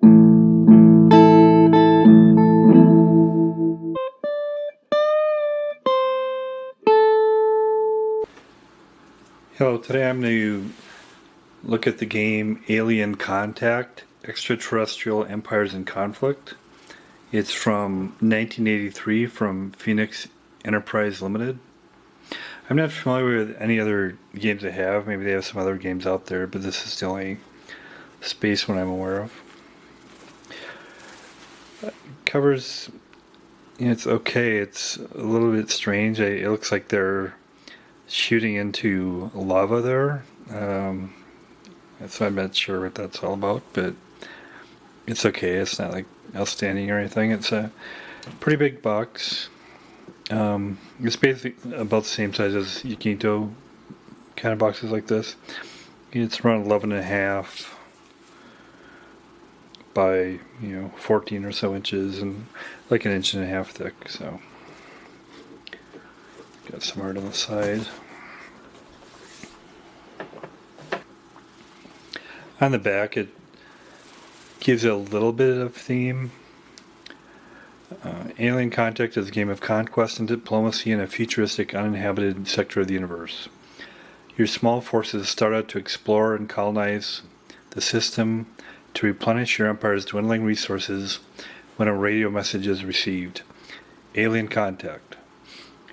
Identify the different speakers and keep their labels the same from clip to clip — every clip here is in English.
Speaker 1: Hello, today I'm going to look at the game Alien Contact, Extraterrestrial Empires in Conflict. It's from 1983 from Phoenix Enterprise Limited. I'm not familiar with any other games they have. Maybe they have some other games out there, but this is the only space one I'm aware of. Covers, it's okay. It's a little bit strange. It looks like they're shooting into lava there. So I'm not sure what that's all about, but it's okay. It's not like outstanding or anything. It's a pretty big box. It's basically about the same size as Yakinto kind of boxes like this. It's around 11 and a half by 14 or so inches and like an inch and a half thick. So got some art on the side. On the back, it gives it a little bit of theme. Alien Contact is a game of conquest and diplomacy in a futuristic, uninhabited sector of the universe. Your small forces start out to explore and colonize the system to replenish your empire's dwindling resources when a radio message is received. Alien Contact.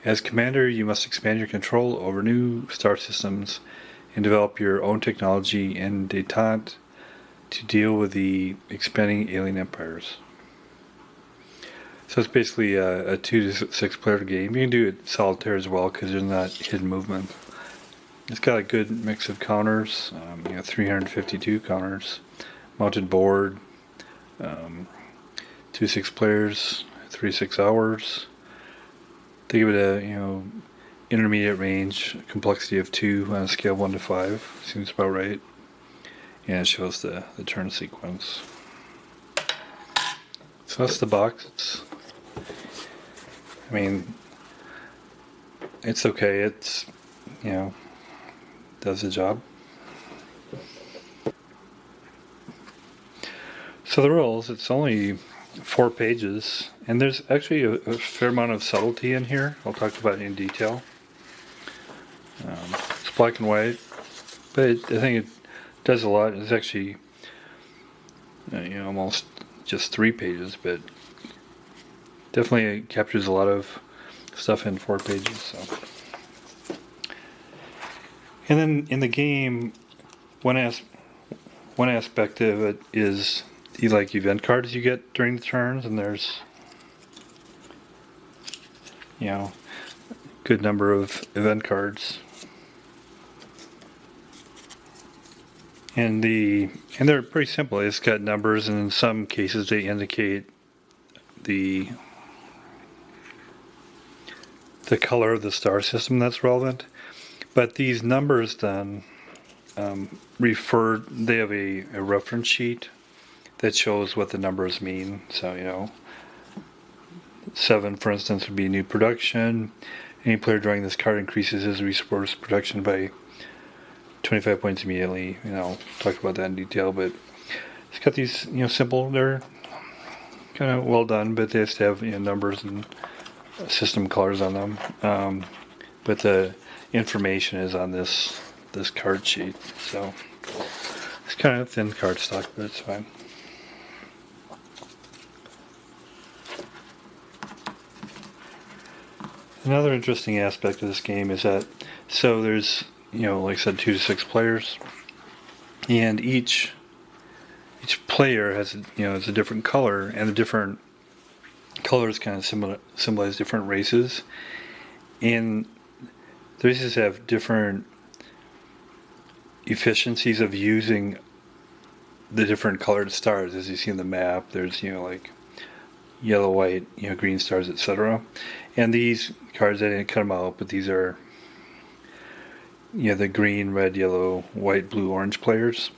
Speaker 1: As commander, you must expand your control over new star systems and develop your own technology and detente to deal with the expanding alien empires. So it's basically a 2 to 6 player game. You can do it solitaire as well because there's not hidden movement. It's got a good mix of counters, 352 counters, mounted board, 2 to 6 players, 3 to 6 hours. They give it a intermediate range, complexity of 2 on a scale of 1 to 5. Seems about right. And it shows the turn sequence. So that's the box. It's okay. It's, does the job. So the rules, it's only 4 pages, and there's actually a fair amount of subtlety in here. I'll talk about it in detail. It's black and white, but I think it does a lot. It's actually almost just 3 pages, but definitely captures a lot of stuff in 4 pages. So, and then in the game, one aspect of it is the event cards you get during the turns, and there's good number of event cards. And they're pretty simple. It's got numbers, and in some cases they indicate the color of the star system that's relevant. But these numbers then they have a reference sheet that shows what the numbers mean. So 7, for instance, would be new production. Any player drawing this card increases his resource production by 25 points immediately. Talk about that in detail, but it's got these, simple, they're kind of well done, but they just have, numbers and system colors on them. But the information is on this card sheet. So it's kind of thin cardstock, but it's fine. Another interesting aspect of this game is that, so there's, like I said, 2 to 6 players, and each player has a different color, and the different colors kind of symbolize different races, and the races have different efficiencies of using the different colored stars. As you see in the map, there's like yellow, white, green stars, etc. And these cards, I didn't cut them out, but these are the green, red, yellow, white, blue, orange players.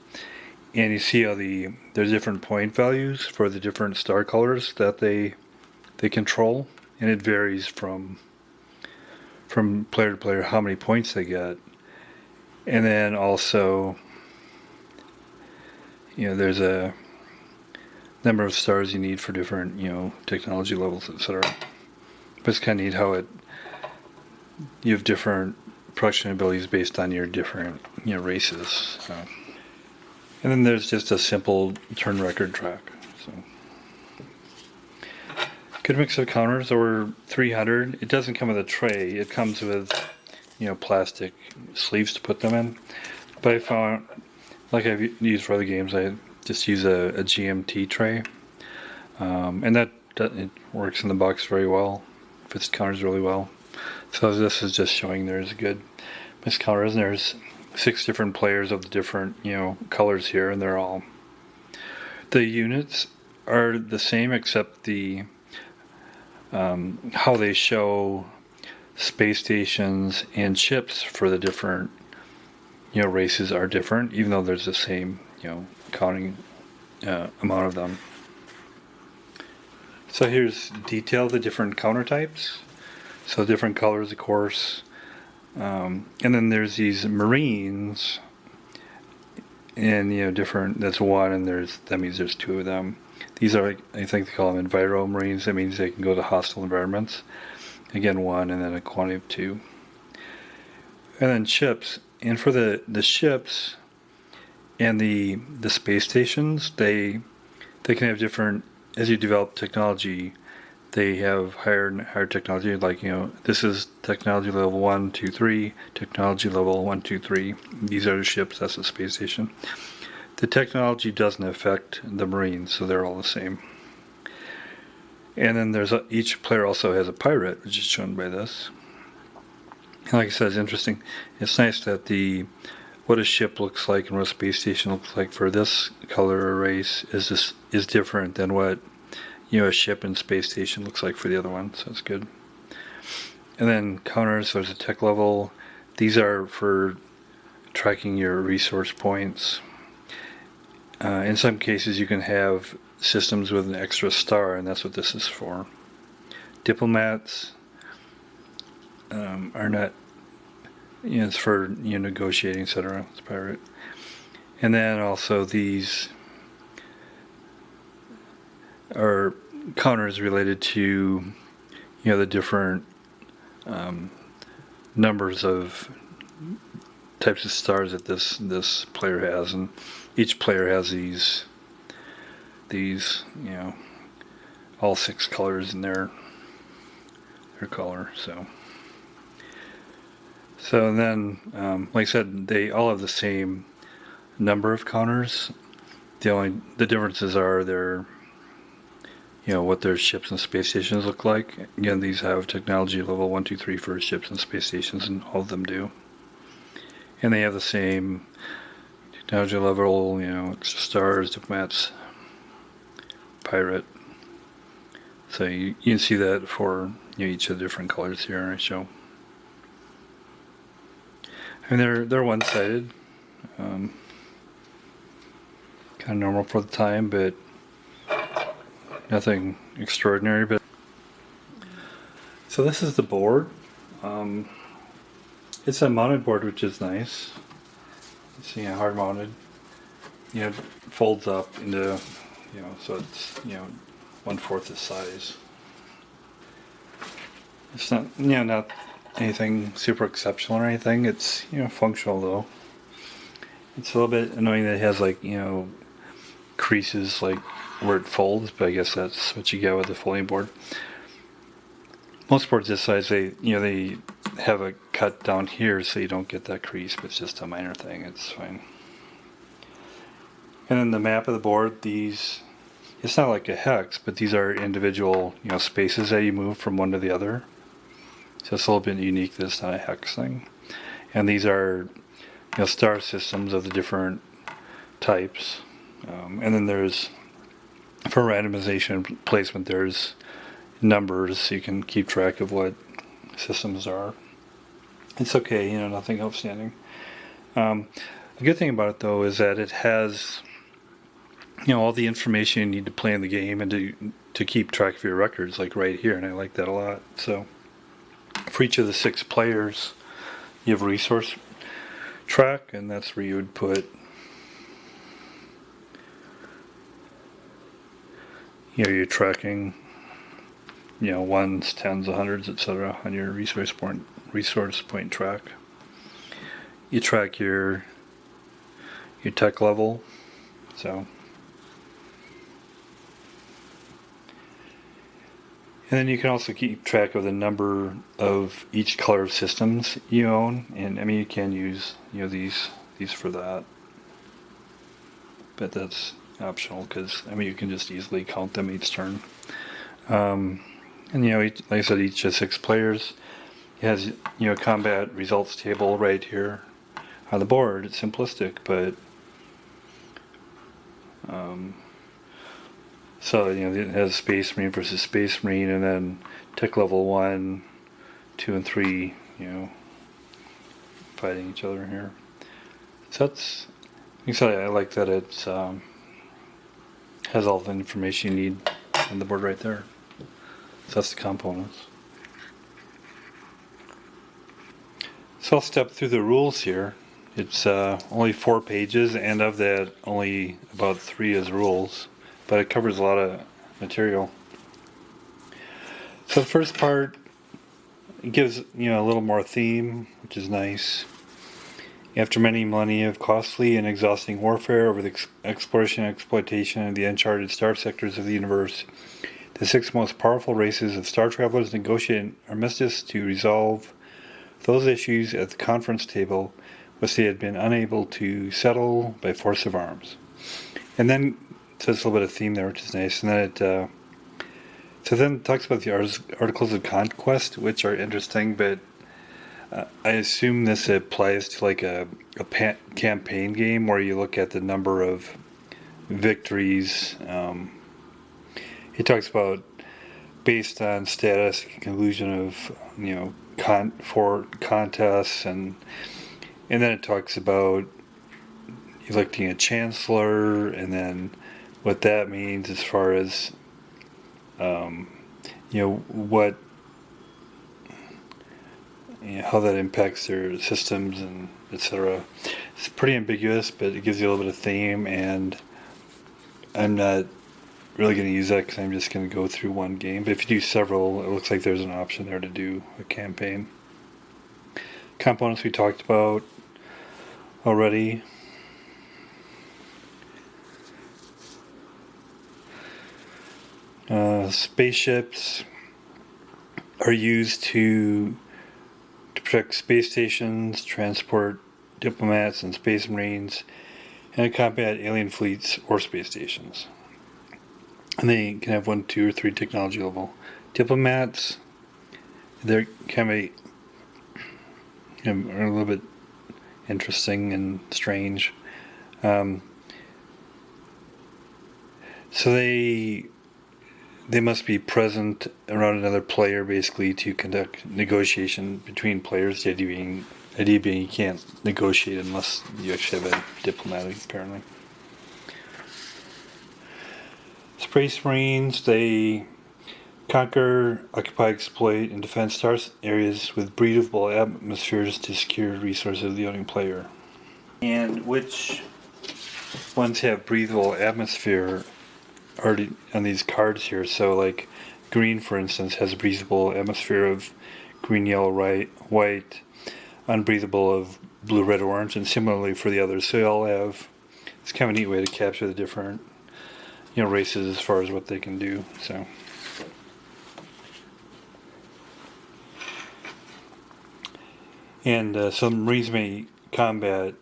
Speaker 1: And you see how there's different point values for the different star colors that they control, and it varies from player to player how many points they get. And then also there's a number of stars you need for different, technology levels, etc. But it's kind of neat how you have different production abilities based on your different, races. So. And then there's just a simple turn record track. So. Good mix of counters, over 300. It doesn't come with a tray. It comes with, plastic sleeves to put them in. But I found, like I've used for other games, I just use a GMT tray. And it works in the box very well. Fits counters really well. So this is just showing there's good mix counters. And there's 6 different players of the different, colors here. And the units are the same except how they show space stations and ships for the different races are different, even though there's the same counting amount of them. So here's detail of the different counter types. So different colors, of course, and then there's these Marines, and different. That's one, and that means there's 2 of them. These are, I think they call them Enviro Marines. That means they can go to hostile environments. Again, 1, and then a quantity of 2. And then ships. And for the ships and the space stations, they can have different, as you develop technology, they have higher and higher technology. Like, this is technology level 1, 2, 3, technology level 1, 2, 3. These are the ships, that's the space station. The technology doesn't affect the Marines, so they're all the same. And then each player also has a pirate, which is shown by this. And like I said, it's interesting. It's nice that what a ship looks like and what a space station looks like for this color or race is different than what a ship and space station looks like for the other one. So that's good. And then counters. So there's a tech level. These are for tracking your resource points. In some cases, you can have systems with an extra star, and that's what this is for. Diplomats are not, it's for negotiating, etc. It's pirate. And then also these are counters related to, the different numbers of types of stars that this player has, and each player has these all 6 colors in their color. So then, like I said, they all have the same number of counters. The differences are their what their ships and space stations look like. Again, these have technology level 1, 2, 3 for ships and space stations, and all of them do. And they have the same technology level, extra stars, diplomats, pirate. So you can see that for each of the different colors here I show. And they're one-sided, kind of normal for the time, but nothing extraordinary. But so this is the board. It's a mounted board, which is nice. See, hard mounted. It folds up into, so it's 1/4 the size. It's not, not anything super exceptional or anything. It's, functional though. It's a little bit annoying that it has creases where it folds, but I guess that's what you get with the folding board. Most boards this size, they have a cut down here so you don't get that crease, but it's just a minor thing. It's fine. And then the map of the board, it's not like a hex, but these are individual, spaces that you move from one to the other. So it's a little bit unique that it's not a hex thing. And these are, star systems of the different types. And then there's, for randomization placement, there's numbers so you can keep track of what systems are. It's okay, nothing outstanding. The good thing about it though is that it has all the information you need to play in the game and to keep track of your records, like right here, and I like that a lot. So for each of the 6 players you have a resource track, and that's where you would put you're tracking, ones, tens, hundreds, etc. on your resource point track. You track your tech level, so. And then you can also keep track of the number of each color of systems you own, and you can use these for that, but that's optional because you can just easily count them each turn. And like I said, each of 6 players has a combat results table right here on the board. It's simplistic, but so it has Space Marine versus Space Marine, and then tech level 1, 2, and 3, fighting each other here. So that's, I like that it's has all the information you need on the board right there. So that's the components. So I'll step through the rules here. It's only 4 pages, and of that, only about 3 is rules, but it covers a lot of material. So the first part, it gives a little more theme, which is nice. After many millennia of costly and exhausting warfare over the exploration and exploitation of the uncharted star sectors of the universe, the 6 most powerful races of star travelers negotiate an armistice to resolve those issues at the conference table which they had been unable to settle by force of arms. And then it says a little bit of theme there, which is nice. And then it talks about the Articles of Conquest, which are interesting, but I assume this applies to like a campaign game where you look at the number of victories. He talks about based on status, conclusion of for contests, and then it talks about electing a chancellor, and then what that means as far as what how that impacts their systems and etc. It's pretty ambiguous, but it gives you a little bit of theme, and I'm not really going to use that because I'm just going to go through one game. But if you do several, it looks like there's an option there to do a campaign. Components we talked about already. Spaceships are used to protect space stations, transport diplomats and space marines, and combat alien fleets or space stations. And they can have 1, 2, or 3 technology level. Diplomats, they're kind of are a little bit interesting and strange. So they must be present around another player, basically, to conduct negotiation between players. The idea being you can't negotiate unless you actually have a diplomat, apparently. Space Marines, they conquer, occupy, exploit, and defend star areas with breathable atmospheres to secure resources of the owning player. And which ones have breathable atmosphere already on these cards here? So like green, for instance, has a breathable atmosphere of green, yellow, white, unbreathable of blue, red, orange, and similarly for the others. So they all have, it's kind of a neat way to capture the different races as far as what they can do. So and some Marines may combat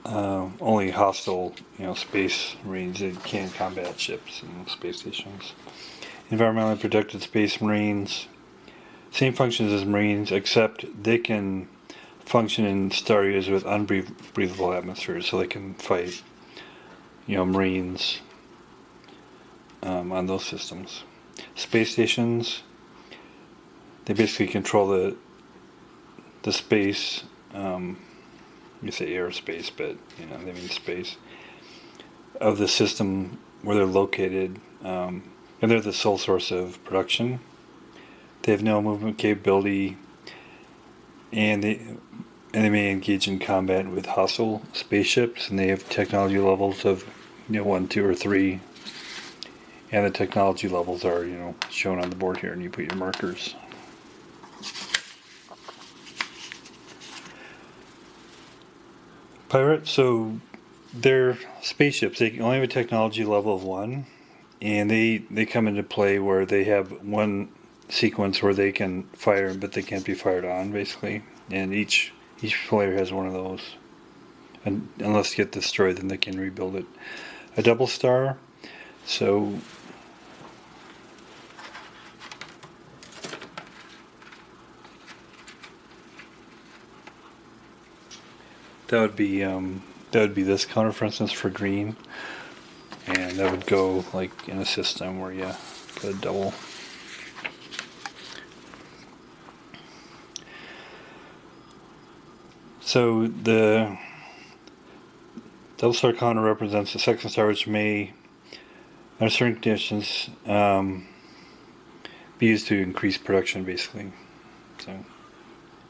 Speaker 1: only hostile space Marines. They can't combat ships and space stations. Environmentally protected space Marines, same functions as Marines, except they can function in star areas with unbreathable atmospheres, so they can fight Marines on those systems. Space stations, they basically control the space. You say airspace, but they mean space of the system where they're located, and they're the sole source of production. They have no movement capability, and they may engage in combat with hostile spaceships, and they have technology levels of 1, 2, or 3 And the technology levels are, shown on the board here, and you put your markers. Pirates, so they're spaceships. They only have a technology level of 1, and they come into play where they have one sequence where they can fire, but they can't be fired on, basically. And each player has one of those. And unless you get destroyed, then they can rebuild it. A double star, so that would be this counter, for instance, for green, and that would go like in a system where you get a double. So the double star counter represents the second star, which may, under certain conditions, be used to increase production, basically. So, in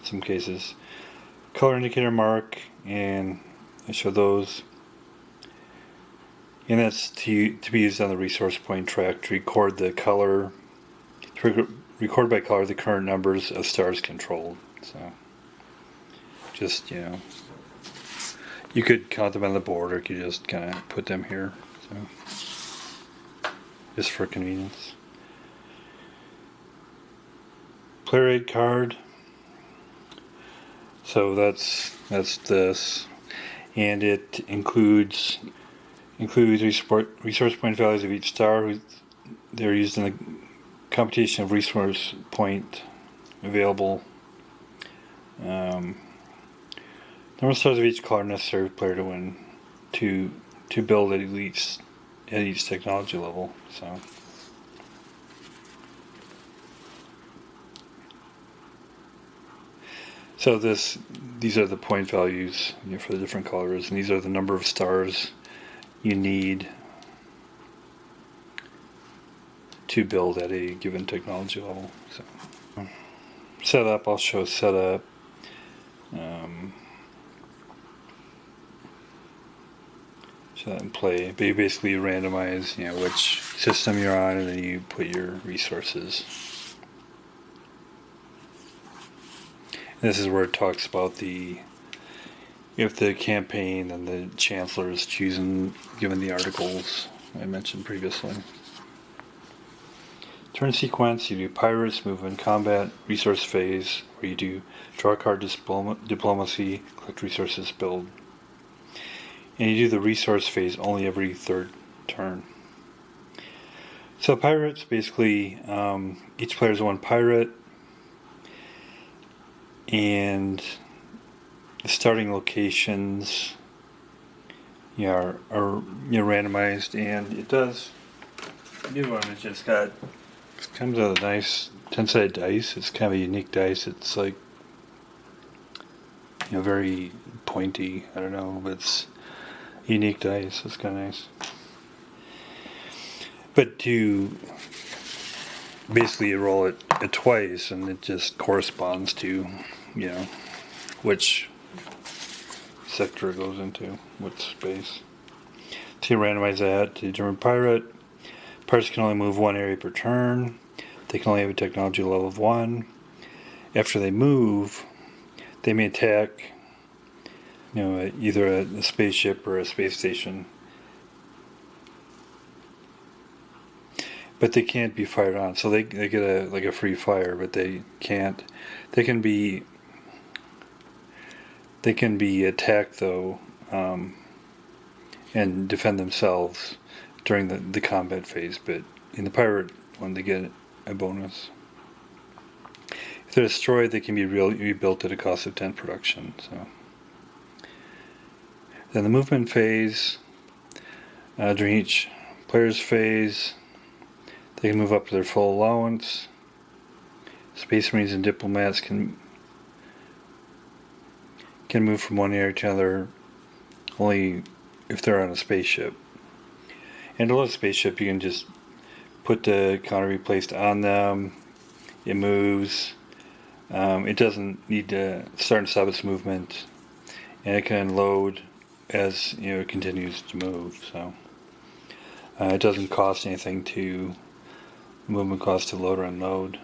Speaker 1: some cases, color indicator mark, and I show those, and that's to be used on the resource point track to record the color, record by color the current numbers of stars controlled. So, just you could count them on the board, or you could just kind of put them here. So, just for convenience. Player aid card. So that's this, and it includes resource point values of each star. They're used in the computation of resource point available. Number of stars of each color necessary for player to win to build at each technology level. So these are the point values for the different colors, and these are the number of stars you need to build at a given technology level. So setup, I'll show setup. Show that in play, but you basically randomize which system you're on, and then you put your resources. This is where it talks about if the campaign and the chancellor is chosen given the articles I mentioned previously. Turn sequence, you do pirates, movement, combat, resource phase, where you do draw card, diplomacy, collect resources, build. And you do the resource phase only every third turn. So pirates, basically, each player is one pirate, and the starting locations are randomized, and it does. New one, it comes with a nice 10-sided dice. It's kind of a unique dice. It's like very pointy. I don't know, but it's unique dice. It's kind of nice. But you basically roll it twice, and it just corresponds to which sector it goes into, what space. So you randomize that to determine pirate. Pirates can only move one area per turn. They can only have a technology level of 1. After they move, they may attack either a spaceship or a space station. But they can't be fired on, so they get a free fire, but they can't. They can be attacked though, and defend themselves during the combat phase. But in the pirate one, they get a bonus. If they're destroyed, they can be rebuilt at a cost of 10 production. So then the movement phase, during each player's phase, they can move up to their full allowance. Space Marines and diplomats can move from one area to another only if they're on a spaceship. And a little spaceship, you can just put the counter be placed on them. It moves. It doesn't need to start and stop its movement, and it can load as it continues to move. So It doesn't cost anything to movement cost to load or unload.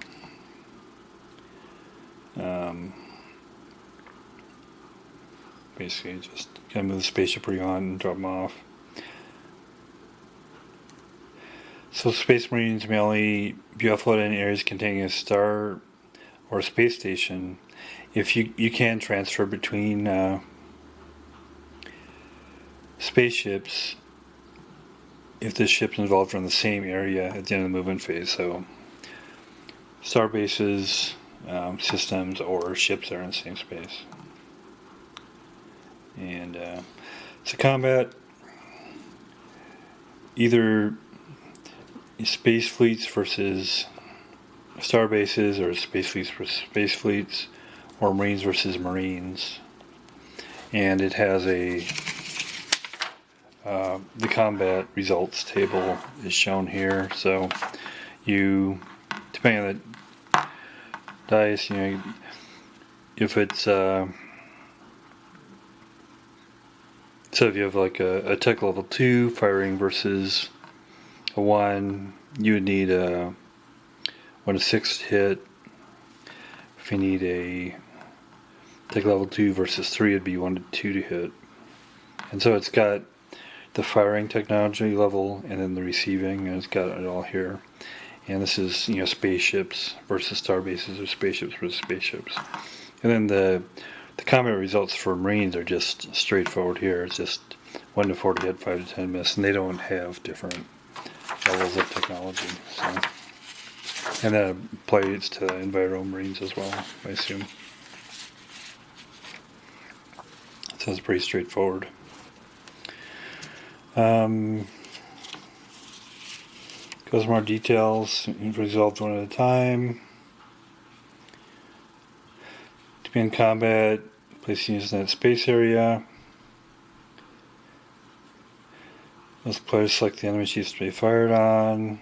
Speaker 1: Basically, just kind of move the spaceship where you want and drop them off. So Space Marines may only be offloaded in areas containing a star or a space station. If you can transfer between spaceships if the ship's involved in the same area at the end of the movement phase. So star bases, systems, or ships that are in the same space. And so combat, either space fleets versus star bases, or space fleets versus space fleets, or Marines versus Marines. And it has a the combat results table is shown here. So you, depending on the dice, if it's so if you have like a tech level 2 firing versus a 1, you would need a 1 to 6 hit. If you need a tech level 2 versus 3, it'd be 1 to 2 to hit. And so it's got the firing technology level and then the receiving, and it's got it all here. And this is spaceships versus star bases, or spaceships versus spaceships. And then the combat results for Marines are just straightforward here. It's just 1 to 4 to hit, 5 to 10 miss, and they don't have different levels of technology. So, and that applies to Enviro Marines as well, I assume. So it's pretty straightforward. Goes more details, resolved one at a time. To be in combat, place units in that space area. Those players select the enemy chiefs to be fired on.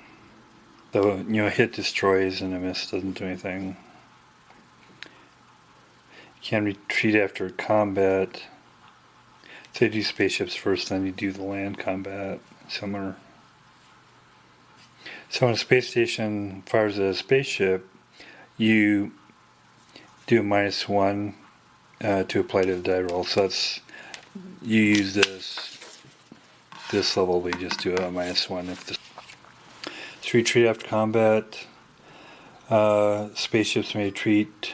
Speaker 1: Though, a hit destroys and a miss doesn't do anything. You can retreat after combat. So you do spaceships first, then you do the land combat. Similar. So when a space station fires a spaceship, you do a -1 to apply to the die roll. So that's, you use this level, we just do a -1 if this. So retreat after combat. Spaceships may retreat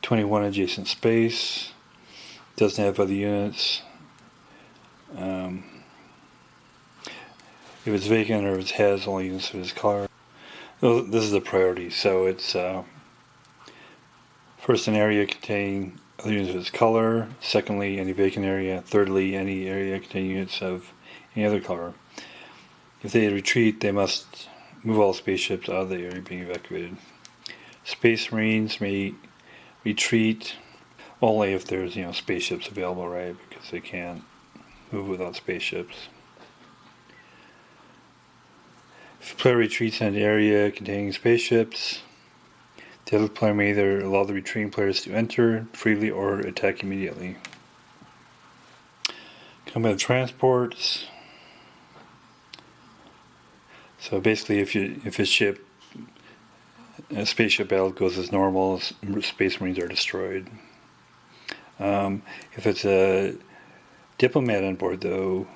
Speaker 1: 21 adjacent space. Doesn't have other units. If it's vacant or if it has only units of its color. Well, this is the priority. So it's first an area containing other units of its color. Secondly, any vacant area. Thirdly, any area containing units of any other color. If they retreat, they must move all spaceships out of the area being evacuated. Space Marines may retreat only if there's spaceships available, right? Because they can't move without spaceships. If a player retreats in an area containing spaceships, the other player may either allow the retreating players to enter freely or attack immediately. Combat transports. So basically, if a spaceship battle goes as normal, Space Marines are destroyed. If it's a diplomat on board, though,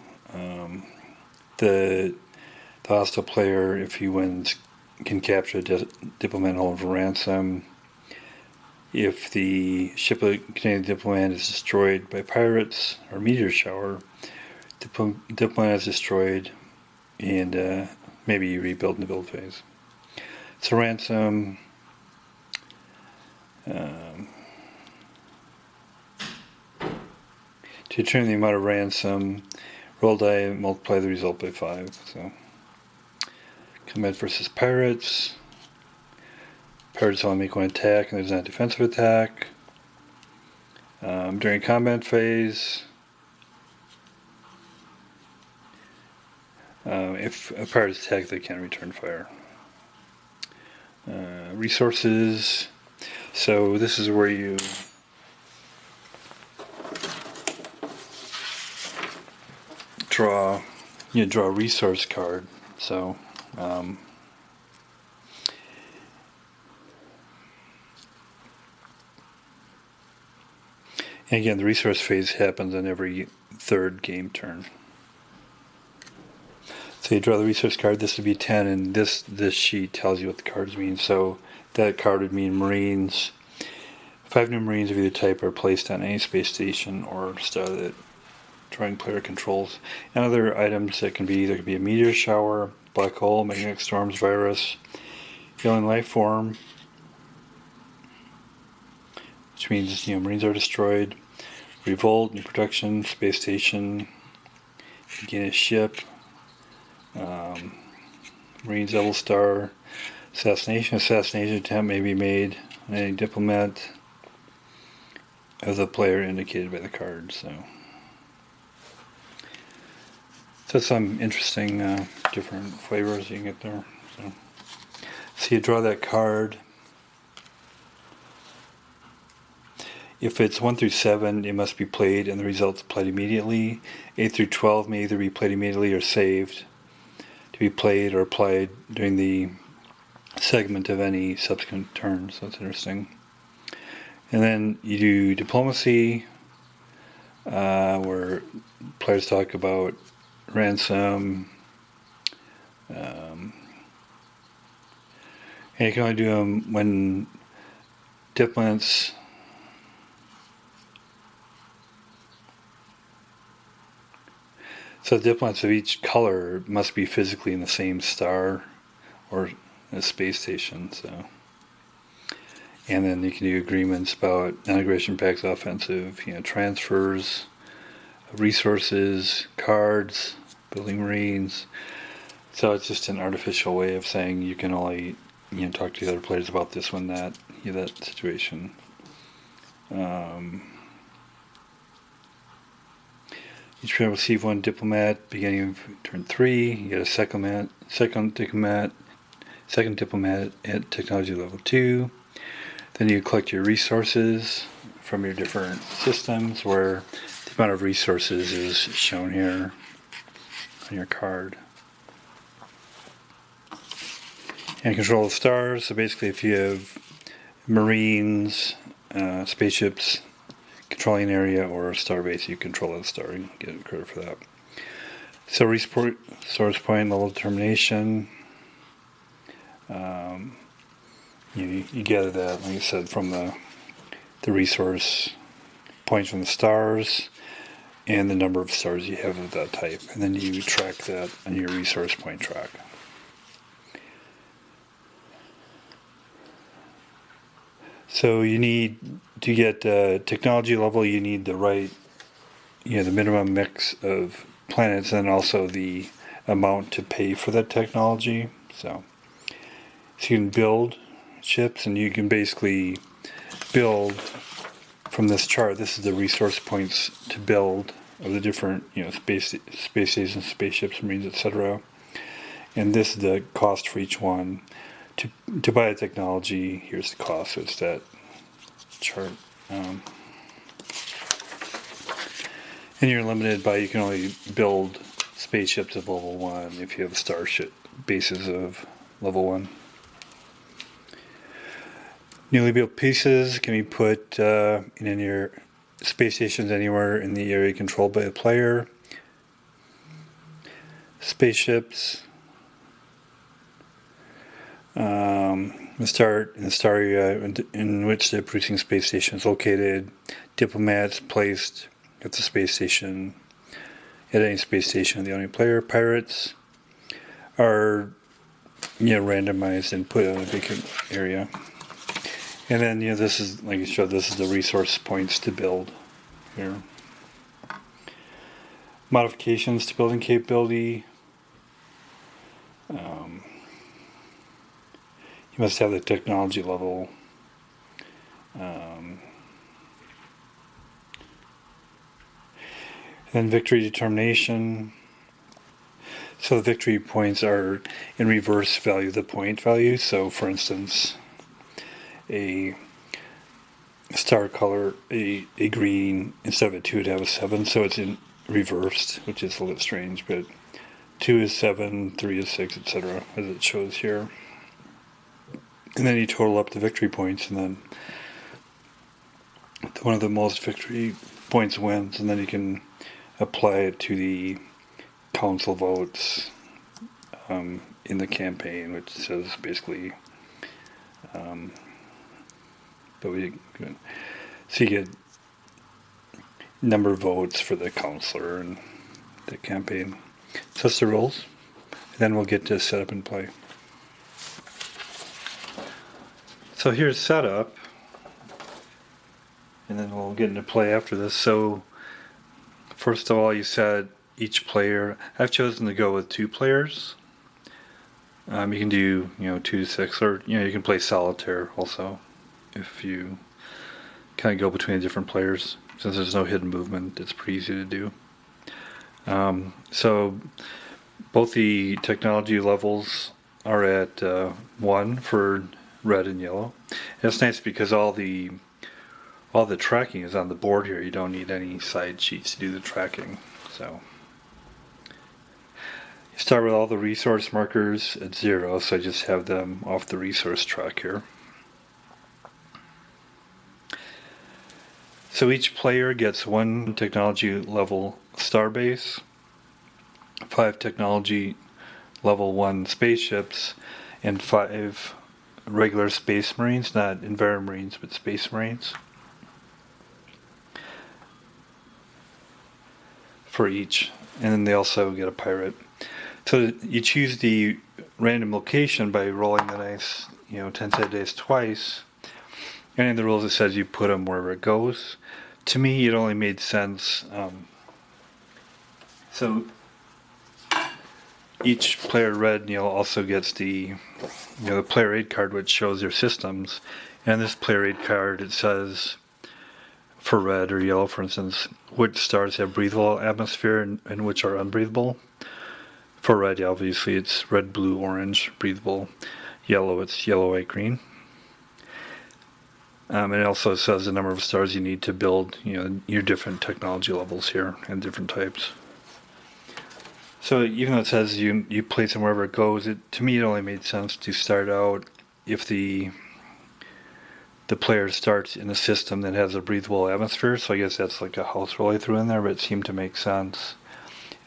Speaker 1: the hostile player, if he wins, can capture a diplomat and hold for ransom. If the ship containing the diplomat is destroyed by pirates or meteor shower, diplomat is destroyed and maybe rebuilt in the build phase. So ransom. To determine the amount of ransom, roll die and multiply the result by 5. So, combat versus pirates. Pirates only make 1 attack, and there's not a defensive attack. During combat phase, if a pirate is attacked, they can't return fire. Resources. So this is where you draw you draw a resource card. So and again, the resource phase happens on every third game turn. So you draw the resource card. This would be 10, and this sheet tells you what the cards mean. So that card would mean Marines. 5 new Marines of either type are placed on any space station or star that drawing player controls. And other items that can be, there could be a meteor shower, black hole, magnetic storms, virus, alien life form, which means Marines are destroyed. Revolt, new production, space station, gain a ship, Marines level star, assassination attempt may be made on any diplomat of the player indicated by the card. So some interesting different flavors you can get there. So you draw that card. If it's 1 through 7, it must be played and the results applied immediately. 8 through 12 may either be played immediately or saved to be played or applied during the segment of any subsequent turn. So that's interesting. And then you do diplomacy, where players talk about ransom. And you can only do them when diplomats So the diplomats of each color must be physically in the same star or a space station. So, and then you can do agreements about non-aggression pacts, offensive, transfers, resources, cards, building Marines. So it's just an artificial way of saying you can only talk to the other players about this one, that situation. Each player will receive 1 diplomat beginning of turn 3. You get a second diplomat at technology level 2. Then you collect your resources from your different systems, where the amount of resources is shown here on your card. And control of stars. So basically, if you have Marines, spaceships, controlling an area, or a star base, you control the star and get credit for that. So resource point, level determination. You gather that, like I said, from the resource points from the stars and the number of stars you have of that type, and then you track that on your resource point track. So you need to get technology level. You need the right, the minimum mix of planets, and also the amount to pay for that technology. So you can build ships, and you can basically build from this chart. This is the resource points to build of the different, space stations, spaceships, Marines, etc. And this is the cost for each one. To buy a technology, here's the cost. So it's that chart. And you're limited by, you can only build spaceships of level 1 if you have starship bases of level 1. Newly built pieces can be put in your space stations anywhere in the area controlled by the player. Spaceships. The star area in which the producing space station is located. Diplomats placed at the space station, at any space station of the only player. Pirates are randomized and put on a vacant area. And then this is, like I showed, this is the resource points to build here. Modifications to building capability. You must have the technology level. Then victory determination. So the victory points are in reverse value of the point value. So for instance, a star color, a green, instead of a 2 would have a 7. So it's in reversed, which is a little strange, but 2 is 7, 3 is 6, etc., as it shows here. And then you total up the victory points, and then one of the most victory points wins, and then you can apply it to the council votes in the campaign, which says basically, so you get number of votes for the councilor and the campaign. So that's the rules. And then we'll get to set up and play. So here's setup, and then we'll get into play after this. So first of all, you said each player. I've chosen to go with 2 players. You can do 2 to 6, or you can play solitaire also if you kind of go between the different players. Since there's no hidden movement, it's pretty easy to do. So both the technology levels are at 1 for red and yellow. And it's nice because all the tracking is on the board here. You don't need any side sheets to do the tracking. So you start with all the resource markers at 0, so I just have them off the resource track here. So each player gets 1 technology level starbase, 5 technology level 1 spaceships, and 5 regular space marines, not Enviromarines, but space marines for each. And then they also get a pirate. So you choose the random location by rolling the dice, 10-sided dice twice. And in the rules it says you put them wherever it goes. To me, it only made sense. So each player red, also gets the player aid card, which shows their systems. And this player aid card, it says for red or yellow, for instance, which stars have breathable atmosphere and which are unbreathable. For red, obviously, it's red, blue, orange, breathable. Yellow, it's yellow, white, green. And it also says the number of stars you need to build, your different technology levels here and different types. So even though it says you place them wherever it goes, to me it only made sense to start out if the player starts in a system that has a breathable atmosphere. So I guess that's like a house rule I threw in there, but it seemed to make sense.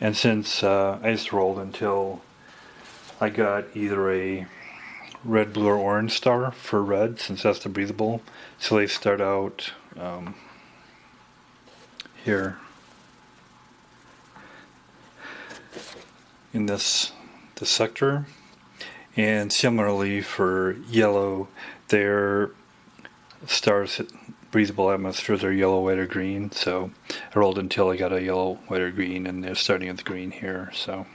Speaker 1: And since I just rolled until I got either a red, blue, or orange star for red, since that's the breathable. So they start out here in this sector. And similarly for yellow, their stars breathable atmospheres are yellow, white, or green. So I rolled until I got a yellow, white, or green, and they're starting at the green here. So.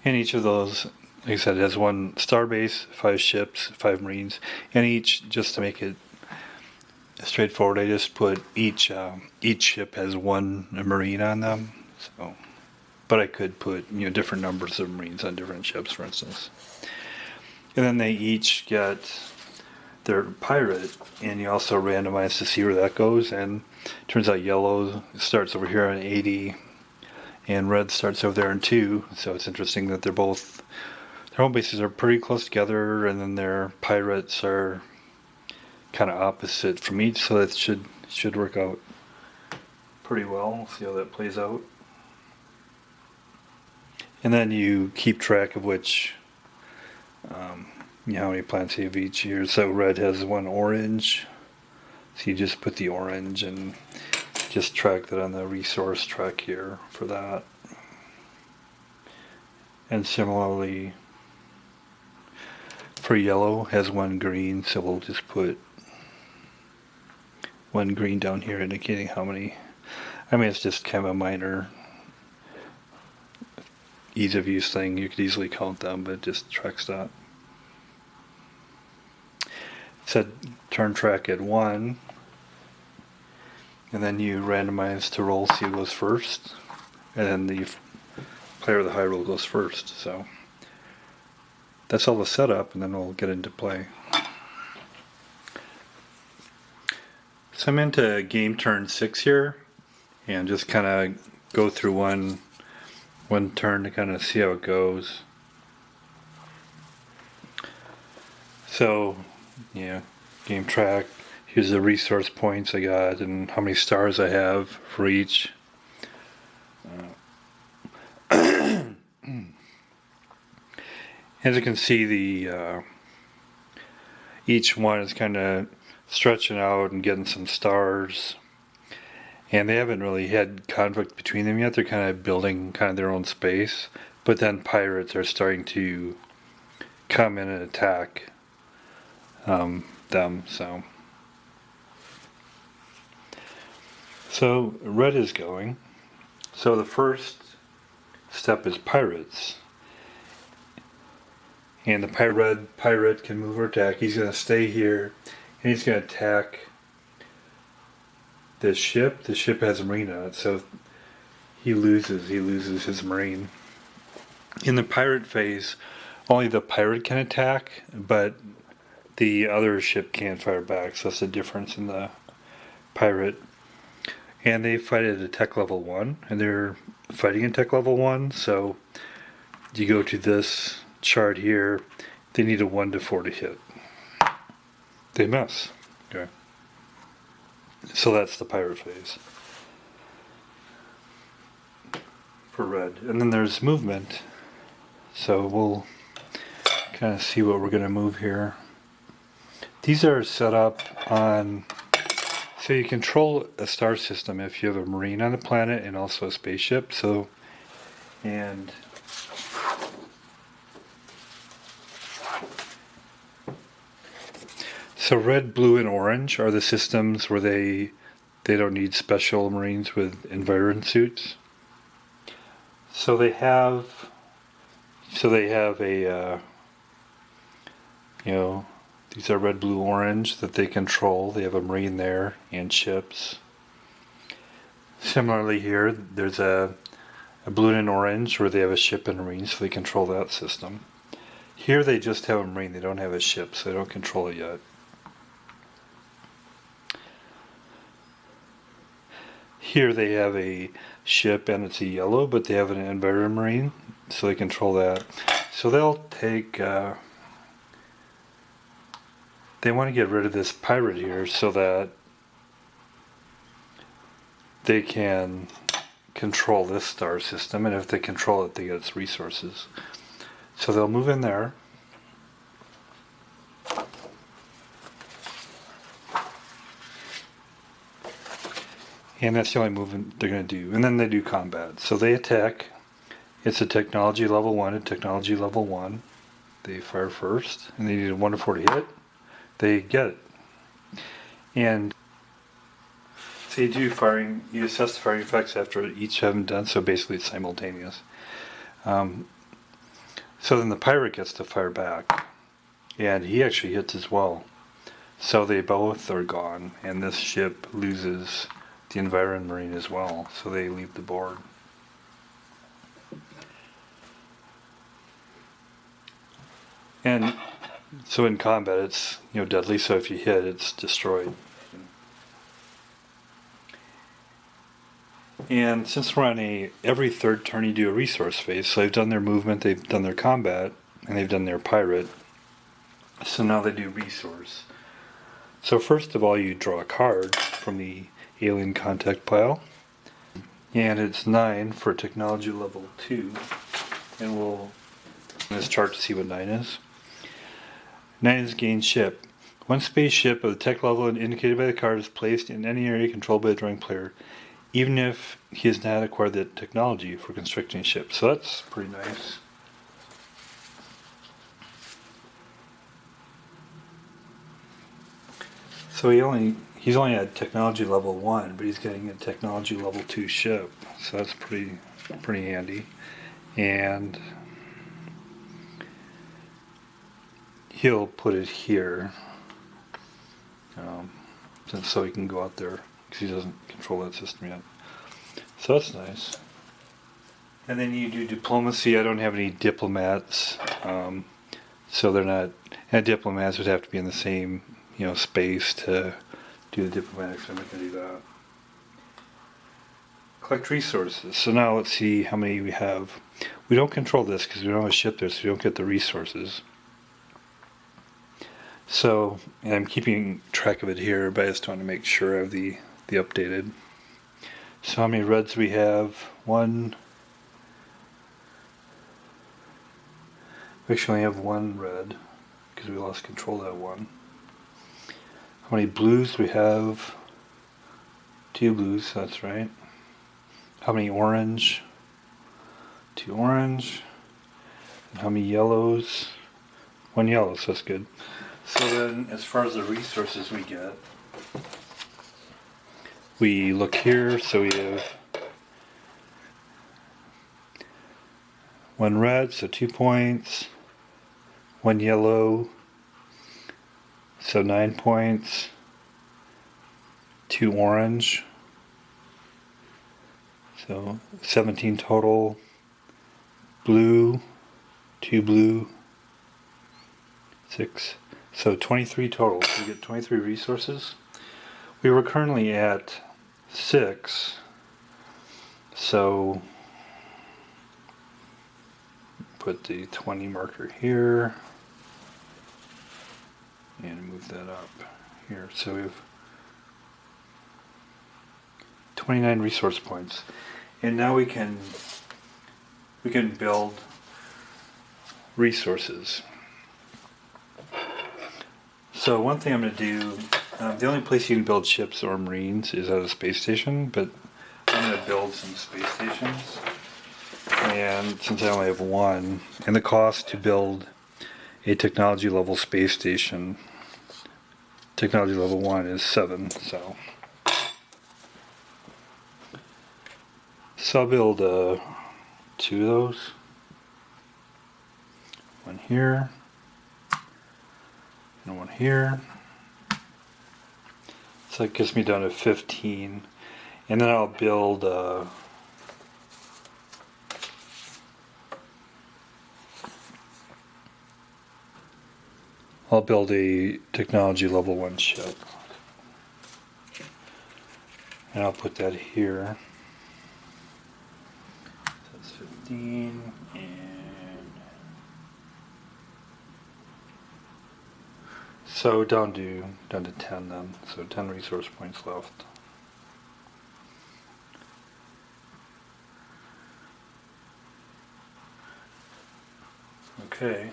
Speaker 1: And each of those, like I said, has 1 starbase, 5 ships, 5 marines, and each, just to make it straightforward, I just put each ship has 1 marine on them. So, but I could put different numbers of marines on different ships, for instance. And then they each get their pirate, and you also randomize to see where that goes. And it turns out yellow starts over here on 80. And red starts over there in 2, so it's interesting that their home bases are pretty close together, and then their pirates are kind of opposite from each, so that should work out pretty well. We'll see how that plays out. And then you keep track of which, how many plants you have each year. So red has 1 orange, so you just put the orange and just track that on the resource track here for that. And similarly for yellow has 1 green, so we'll just put 1 green down here indicating how many. It's just kind of a minor ease of use thing. You could easily count them, but it just tracks that. It said turn track at 1. And then you randomize to roll, see who goes first. And then the player with the high roll goes first. So that's all the setup, and then we'll get into play. So I'm into game turn 6 here, and just kind of go through one turn to kind of see how it goes. So, yeah, game track. Here's the resource points I got and how many stars I have for each. As you can see, the each one is kind of stretching out and getting some stars. And they haven't really had conflict between them yet. They're kind of building kind of their own space. But then pirates are starting to come in and attack them. So red is going. So the first step is pirates. And the red pirate can move or attack. He's going to stay here and he's going to attack this ship. The ship has a marine on it, so he loses his marine. In the pirate phase, only the pirate can attack, but the other ship can't fire back, so that's the difference in the pirate. And they fight at a tech level 1, and they're fighting at tech level 1, so you go to this chart here, they need a 1 to 4 to hit. They miss. Okay. So that's the pirate phase for red. And then there's movement. So we'll kind of see what we're going to move here. These are set up on, so you control a star system if you have a marine on the planet and also a spaceship. So, and so red, blue, and orange are the systems where they don't need special marines with environ suits. So they have a these are red, blue, orange that they control. They have a marine there and ships. Similarly here, there's a blue and an orange where they have a ship and a marine, so they control that system. Here they just have a marine. They don't have a ship, so they don't control it yet. Here they have a ship and it's a yellow, but they have an environment marine, so they control that. So they'll take, they want to get rid of this pirate here so that they can control this star system, and if they control it, they get its resources. So they'll move in there. And that's the only movement they're going to do. And then they do combat. So they attack. It's a technology level 1 and technology level 1. They fire first. And they need a 1 to 4 to hit. They get it. And so you do firing. You assess the firing effects after each have them done. So basically it's simultaneous. So then the pirate gets to fire back. And he actually hits as well. So they both are gone. And this ship loses the environment marine as well, so they leave the board. And so in combat it's deadly, so if you hit it's destroyed. And since we're on every third turn you do a resource phase, so they've done their movement, they've done their combat, and they've done their pirate, so now they do resource. So first of all you draw a card from the alien contact pile, and it's 9 for technology level 2, and we'll in this chart to see what 9 is. 9 is gain ship. One spaceship of the tech level indicated by the card is placed in any area controlled by the drawing player, even if he has not acquired the technology for constructing a ship. So that's pretty nice. So he's only at technology level 1, but he's getting a technology level 2 ship. So that's pretty handy. And he'll put it here, so he can go out there, because he doesn't control that system yet. So that's nice. And then you do diplomacy. I don't have any diplomats, so they're not. And diplomats would have to be in the same space to do the diplomatic, so I'm not going to do that. collect resources. So now let's see how many we have. We don't control this because we don't have a ship there, so we don't get the resources. So, and I'm keeping track of it here, but I just want to make sure I have the updated. So how many reds we have? One. We actually only have one red because we lost control of that one. How many blues we have? 2 blues, that's right. How many orange? 2 orange. And how many yellows? 1 yellow, so that's good. So then, as far as the resources we get, we look here, so we have 1 red, so 2 points, 1 yellow, so 9 points, 2 orange, so 17 total, blue, 2 blue, 6, so 23 total. So we get 23 resources. We were currently at 6, so put the 20 marker here and move that up here. So we have 29 resource points, and now we can build resources. So one thing I'm going to do, the only place you can build ships or marines is at a space station, but I'm going to build some space stations. And since I only have one, and the cost to build a technology level space station, technology level 1 is 7, so I'll build 2 of those. One here, and one here. So that gets me down to 15. And then I'll build a technology level 1 ship. And I'll put that here. So that's 15 and so down to 10 then. So 10 resource points left. Okay.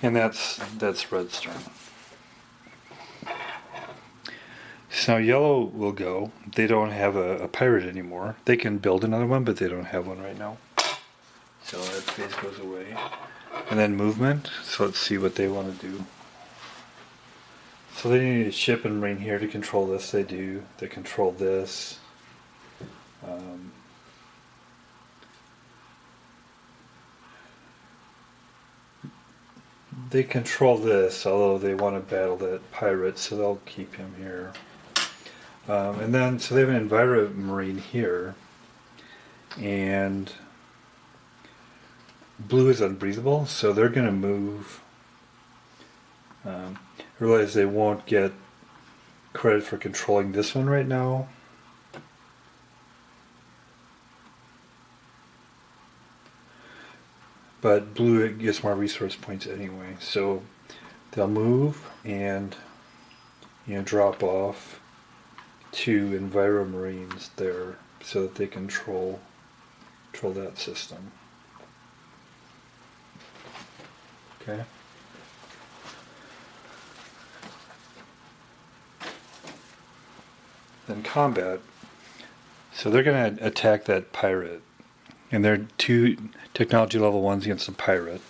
Speaker 1: And that's Redstone. So yellow will go. They don't have a pirate anymore. They can build another one, but they don't have one right now. So that phase goes away. And then movement. So let's see what they want to do. So they need a ship and marine here to control this. They do. They control this. They control this, although they want to battle that pirate, so they'll keep him here. And then, so they have an Enviro Marine here, and blue is unbreathable, so they're going to move. Realize they won't get credit for controlling this one right now. But blue gets more resource points anyway, so they'll move and drop off 2 Enviro Marines there so that they control that system. Okay. Then combat. So they're going to attack that pirate. And they're 2 technology level 1s against a pirate.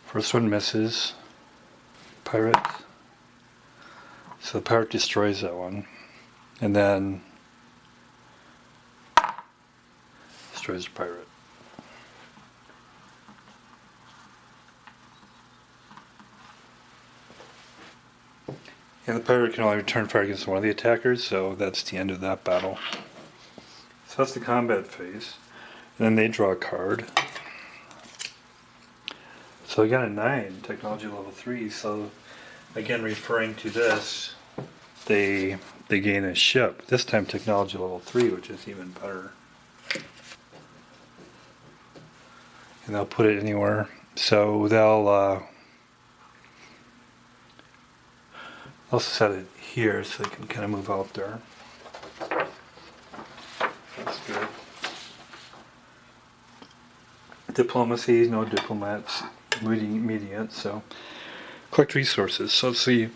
Speaker 1: First one misses. Pirate. So the pirate destroys that one. And then destroys the pirate. And the pirate can only return fire against one of the attackers, so that's the end of that battle. So that's the combat phase. And then they draw a card. So I got a 9, technology level 3, so again referring to this, they gain a ship. This time technology level 3, which is even better. And they'll put it anywhere. So they'll set it here so they can kind of move out there. That's good. Diplomacy, no diplomats meeting it, so collect resources. So let's see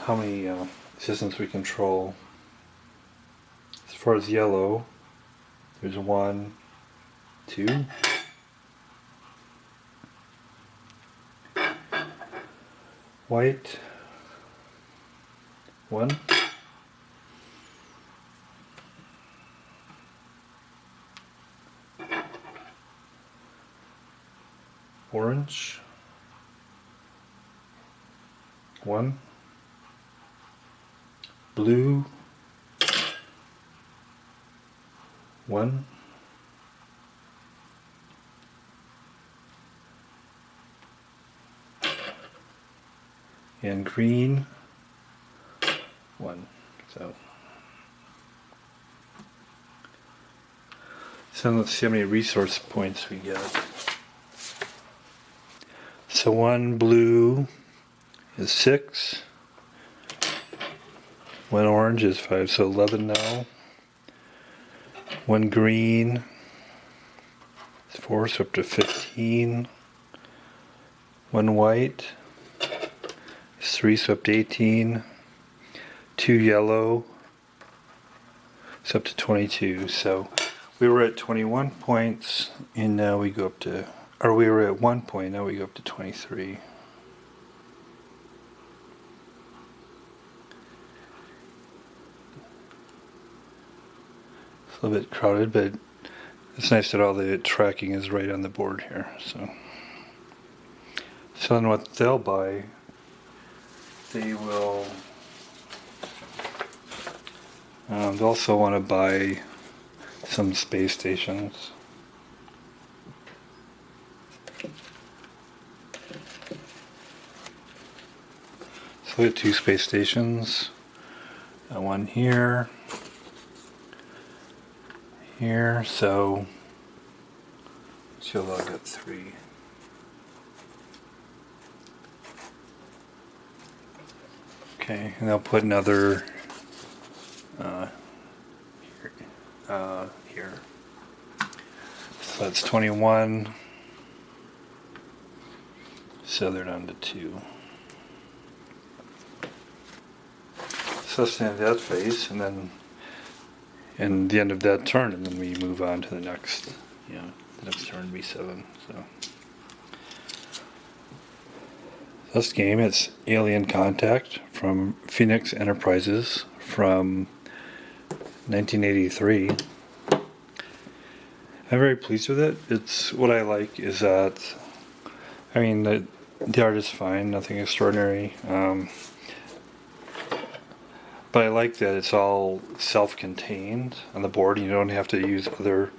Speaker 1: how many systems we control. As far as yellow, there's 1, 2. White, 1. Orange, 1. Blue, 1. And green, 1. So let's see how many resource points we get. So 1 blue is 6. 1 orange is 5, so 11 now. 1 green is 4, so up to 15. 1 white is 3, so up to 18. 2 yellow is up to 22. So we were at 21 points, and now we go up to, or we were at 1 point, now we go up to 23. It's a little bit crowded, but it's nice that all the tracking is right on the board here. So then what they'll buy, they will, they'll also want to buy some space stations. So we have 2 space stations, 1 here, so she'll get 3. Okay, and they'll put another here. So that's 21. So they're down to 2. So that's the end of that phase, and then the end of that turn, and then we move on to the next, the next turn, B7. So this game, it's Alien Contact from Phoenix Enterprises from 1983. I'm very pleased with it. It's what I like is that, I mean, the art is fine, nothing extraordinary. But I like that it's all self-contained on the board. You don't have to use other,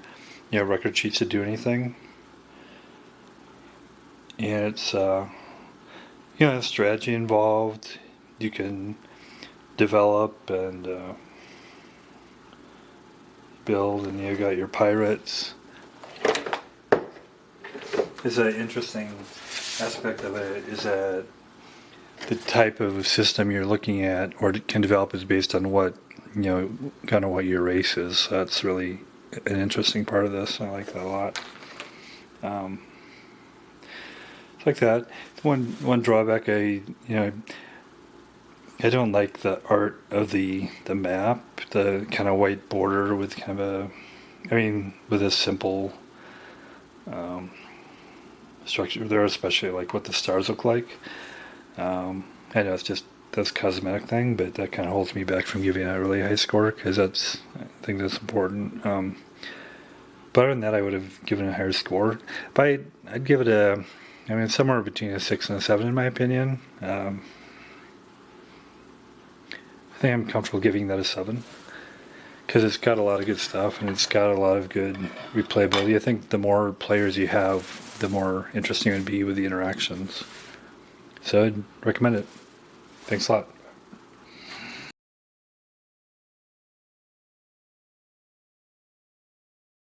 Speaker 1: record sheets to do anything. And it's, a strategy involved. You can develop and build, and you got your pirates. Is an interesting aspect of it is that the type of system you're looking at or can develop is based on what, kind of what your race is. So that's really an interesting part of this. I like that a lot. It's like that. One drawback, I don't like the art of the map, the kind of white border with kind of with a simple structure there, especially like what the stars look like. I know that's a cosmetic thing, but that kind of holds me back from giving a really high score, because I think that's important. But other than that, I would have given a higher score. But I'd give it somewhere between a 6 and a 7 in my opinion. I think I'm comfortable giving that a 7, because it's got a lot of good stuff and it's got a lot of good replayability. I think the more players you have, the more interesting it would be with the interactions. So I'd recommend it. Thanks a lot.